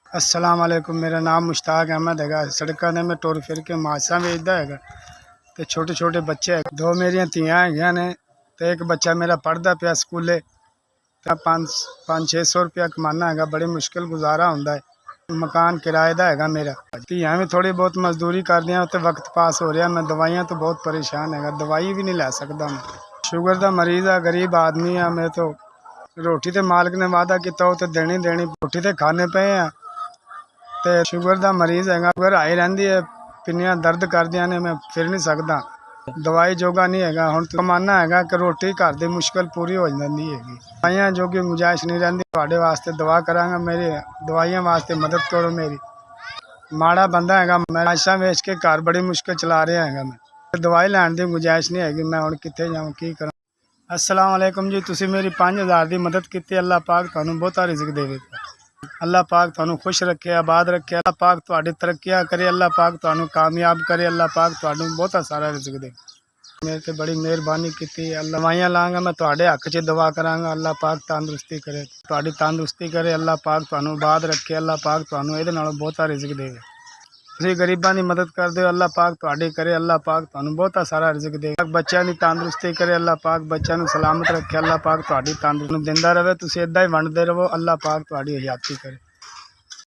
अस्सलाम वालेकुम। मेरा नाम मुश्ताक अहमद है। सड़कों में मैं टुर फिर के मासा वेचता है तो छोटे छोटे बच्चे है। दो मेरिया धियाँ है ने तो एक बच्चा मेरा पढ़ता पाया स्कूले। 500-600 रुपया कमाना है, बड़ी मुश्किल गुजारा होंदा है। मकान किराए का है मेरा। धियाँ भी थोड़ी बहुत मजदूरी कर दियाँ तो वक्त पास हो रहा। मैं दवाइयाँ तो बहुत परेशान है, दवाई भी नहीं लै सकता। मैं शुगर का मरीज़ है, गरीब आदमी है। मैं तो रोटी तो मालिक ने वादा किया तो देनी देनी, रोटी तो खाने पे हैं। तो शुगर का मरीज़ है, शुगर आई रही है, पिन्नियां दर्द कर दियाँ ने, मैं फिर नहीं सकता। दवाई जोगा नहीं है। हुण कमाना है कि रोटी घर की मुश्किल पूरी हो जाती है। दवाइयां जो कि गुंजाइश नहीं रही। तुहाडे वास्ते दुआ करांगा, मेरी दवाइयां वास्ते मदद करो। मेरी माड़ा बंदा है, मैं आशा वेच के घर बड़ी मुश्किल चला रहा है। मैं दवाई लैण की गुंजाइश नहीं हैगी। मैं हुण कित्थे जावां, की करां। अस्सलाम वालेकुम जी। तुसीं मेरी 5000 की मदद की। अल्लाह पाक तुहानूं बहुता रिज़क देवे। अल्लाह पाक तुहानूं खुश रखे, आबाद रखे। अल्लाह पाक तुहाडी तरक्कियां करे। अल्लाह पाक तुहानूं कामयाब करे। अल्लाह पाक तुहानूं बहुता सारा रिज़क दे। मेरे ते बड़ी मेहरबानी की। अल्लाह दवाइयां लांगा, मैं तुहाडे हक च दुआ करांगा। अल्लाह पाक तंदुरुस्ती करे, तुहाडी तंदुरुस्ती करे। अल्लाह पाक तुहानूं आबाद रखे। अल्लाह पाक तुहानूं इहदे नालों बहुता रिज़क देवे। तुसीं गरीबां दी मदद करदे हो, अल्लाह पाक तुहाडी करे। अल्लाह पाक तुहानूं बहुता सारा रिज़क दे। बच्चों की तंदुरुस्ती करे। अल्लाह पाक बच्चों को सलामत रखे। अल्लाह पाक तुहाडी तंदुरुस्ती दिंदा रहे। तुसीं इदां ही वंडदे रहो। अल्लाह पाक तुहाडी हयाती करे।